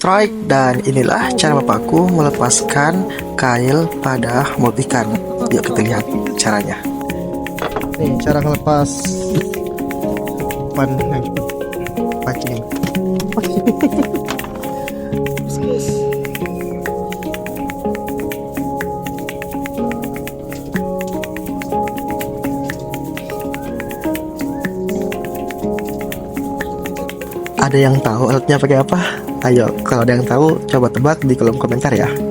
strike. Dan inilah cara bapakku melepaskan kail pada mulut ikan. Yuk kita lihat caranya. Nih cara ngelepas umpan yang cepet pancing. Ada yang tahu alatnya pakai apa? Ayo, kalau ada yang tahu, coba tebak di kolom komentar ya.